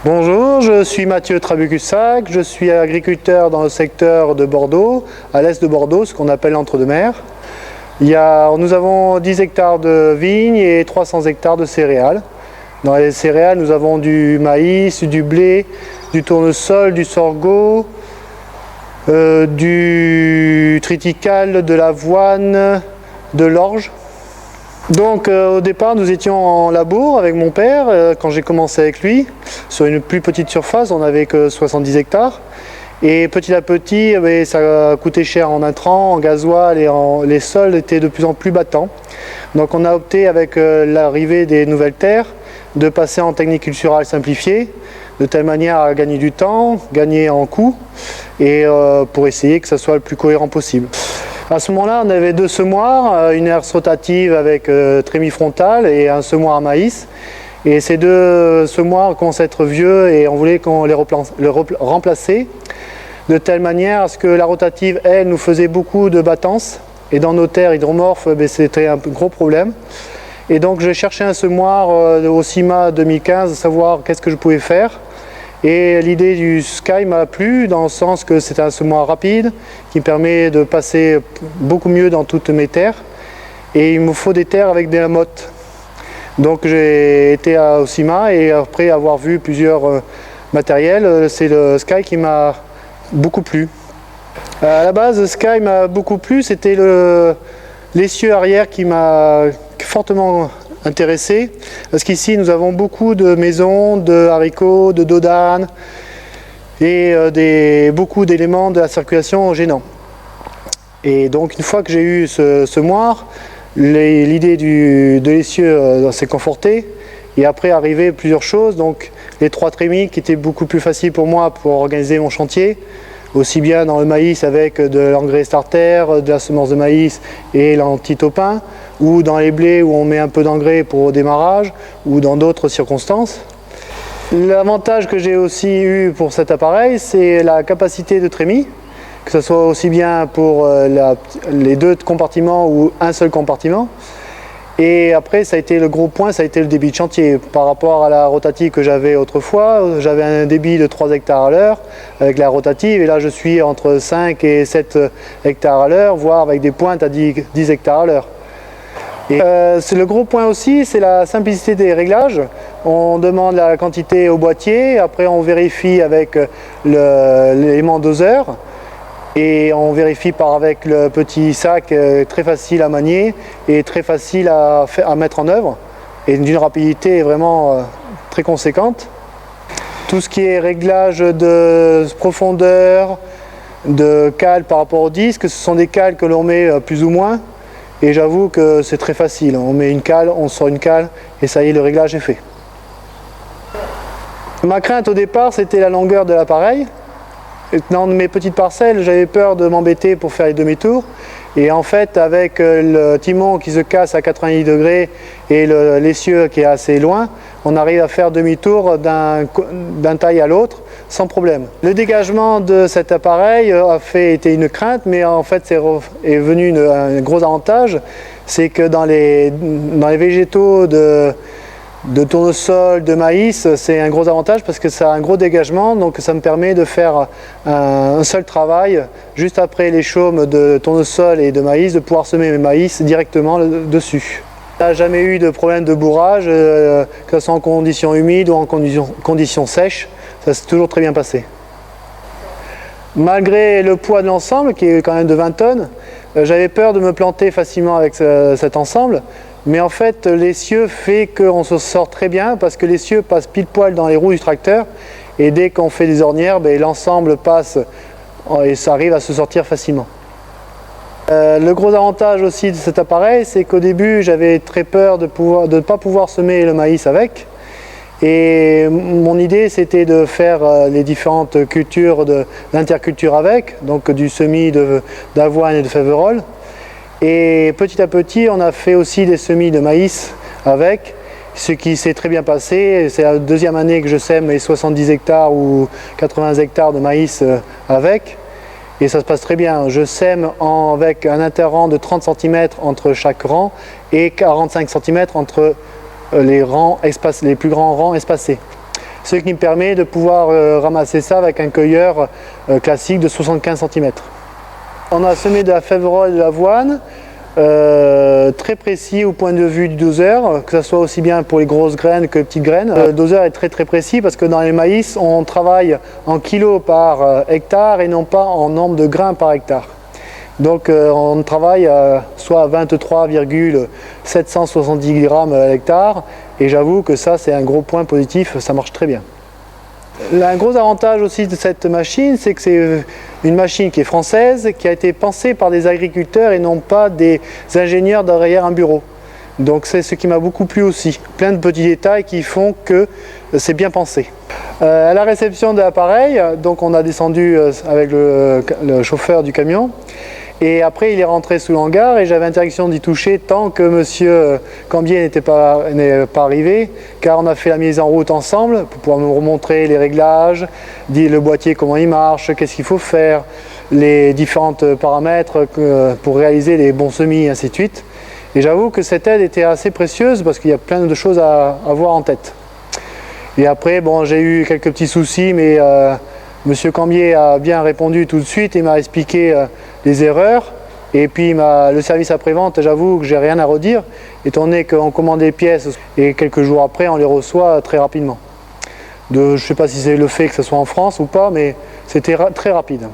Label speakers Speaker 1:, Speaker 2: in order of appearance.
Speaker 1: Bonjour, je suis Mathieu Trabucussac, je suis agriculteur dans le secteur de Bordeaux, à l'est de Bordeaux, ce qu'on appelle l'entre-deux-mers. Nous avons 10 hectares de vignes et 300 hectares de céréales. Dans les céréales, nous avons du maïs, du blé, du tournesol, du sorgho, du triticale, de l'avoine, de l'orge. Donc au départ nous étions en labour avec mon père quand j'ai commencé avec lui sur une plus petite surface, on n'avait que 70 hectares et petit à petit ça coûtait cher en intrants, en gasoil et les sols étaient de plus en plus battants. Donc on a opté avec l'arrivée des nouvelles terres de passer en technique culturale simplifiée de telle manière à gagner du temps, gagner en coût et pour essayer que ça soit le plus cohérent possible. À ce moment-là, on avait 2 semoirs, une herse rotative avec trémie frontale et un semoir à maïs. Et ces 2 semoirs commencent à être vieux et on voulait qu'on les remplacer de telle manière à ce que la rotative, elle, nous faisait beaucoup de battance. Et dans nos terres hydromorphes, c'était un gros problème. Et donc j'ai cherché un semoir au CIMA 2015, savoir qu'est-ce que je pouvais faire. Et l'idée du Sky m'a plu dans le sens que c'est un semoir rapide qui permet de passer beaucoup mieux dans toutes mes terres. Et il me faut des terres avec des mottes. Donc j'ai été au CIMA et après avoir vu plusieurs matériels, c'est le Sky qui m'a beaucoup plu. À la base, le Sky m'a beaucoup plu, c'était l'essieu arrière qui m'a fortement intéressé, parce qu'ici nous avons beaucoup de maisons, de haricots, de dos d'âne et beaucoup d'éléments de la circulation gênants. Et donc une fois que j'ai eu ce semoir, l'idée de l'essieu s'est confortée et après arrivaient plusieurs choses, donc les 3 trémies qui étaient beaucoup plus faciles pour moi pour organiser mon chantier, aussi bien dans le maïs avec de l'engrais starter, de la semence de maïs et l'antitopin, ou dans les blés où on met un peu d'engrais pour le démarrage, ou dans d'autres circonstances. L'avantage que j'ai aussi eu pour cet appareil, c'est la capacité de trémie, que ce soit aussi bien pour les 2 compartiments ou un seul compartiment. Et après, ça a été le gros point, ça a été le débit de chantier. Par rapport à la rotative que j'avais autrefois, j'avais un débit de 3 hectares à l'heure avec la rotative, et là je suis entre 5 et 7 hectares à l'heure, voire avec des pointes à 10 hectares à l'heure. C'est le gros point aussi, c'est la simplicité des réglages. On demande la quantité au boîtier, après on vérifie avec l'élément doseur. Et on vérifie avec le petit sac très facile à manier et très facile à mettre en œuvre et d'une rapidité vraiment très conséquente. Tout ce qui est réglage de profondeur, de cale par rapport au disque, ce sont des cales que l'on met plus ou moins et j'avoue que c'est très facile. On met une cale, on sort une cale et ça y est, le réglage est fait. Ma crainte au départ, c'était la longueur de l'appareil. Dans mes petites parcelles, j'avais peur de m'embêter pour faire les demi-tours. Et en fait, avec le timon qui se casse à 90 degrés et l'essieu qui est assez loin, on arrive à faire demi-tour d'un taille à l'autre sans problème. Le dégagement de cet appareil était une crainte, mais en fait est venu un gros avantage, c'est que dans les végétaux de tournesol, de maïs, c'est un gros avantage parce que ça a un gros dégagement, donc ça me permet de faire un seul travail juste après les chaumes de tournesol et de maïs, de pouvoir semer mes maïs directement dessus. Il n'y a jamais eu de problème de bourrage, que ce soit en conditions humides ou en conditions sèches, ça s'est toujours très bien passé. Malgré le poids de l'ensemble, qui est quand même de 20 tonnes, j'avais peur de me planter facilement avec cet ensemble. Mais en fait, l'essieu fait qu'on se sort très bien parce que l'essieu passe pile poil dans les roues du tracteur et dès qu'on fait des ornières, l'ensemble passe et ça arrive à se sortir facilement. Le gros avantage aussi de cet appareil, c'est qu'au début, j'avais très peur de ne pas pouvoir semer le maïs avec. Et mon idée, c'était de faire les différentes cultures d'interculture avec, donc du semis d'avoine et de fèverole. Et petit à petit, on a fait aussi des semis de maïs avec, ce qui s'est très bien passé. C'est la 2e année que je sème mes 70 hectares ou 80 hectares de maïs avec. Et ça se passe très bien. Je sème avec un interrang de 30 cm entre chaque rang et 45 cm entre les plus grands rangs espacés. ce qui me permet de pouvoir ramasser ça avec un cueilleur classique de 75 cm. On a semé de la févrole et de l'avoine, très précis au point de vue du doseur, que ce soit aussi bien pour les grosses graines que les petites graines. Le doseur est très précis parce que dans les maïs, on travaille en kilos par hectare et non pas en nombre de grains par hectare. Donc on travaille soit à 23,770 grammes à l'hectare, et j'avoue que ça c'est un gros point positif, ça marche très bien. Un gros avantage aussi de cette machine, c'est que c'est une machine qui est française, qui a été pensée par des agriculteurs et non pas des ingénieurs derrière un bureau. Donc c'est ce qui m'a beaucoup plu aussi. Plein de petits détails qui font que c'est bien pensé. À la réception de l'appareil, donc on a descendu avec le chauffeur du camion. Et après, il est rentré sous l'hangar et j'avais interdiction d'y toucher tant que M. Cambier n'est pas arrivé, car on a fait la mise en route ensemble pour pouvoir me remontrer les réglages, dire le boîtier comment il marche, qu'est-ce qu'il faut faire, les différents paramètres pour réaliser les bons semis, et ainsi de suite. Et j'avoue que cette aide était assez précieuse parce qu'il y a plein de choses à avoir en tête. Et après, bon, j'ai eu quelques petits soucis, mais M. Cambier a bien répondu tout de suite et m'a expliqué les erreurs. Et puis le service après-vente, j'avoue que j'ai rien à redire, étant donné qu'on commande des pièces et quelques jours après, on les reçoit très rapidement. Je ne sais pas si c'est le fait que ce soit en France ou pas, mais c'était très rapide.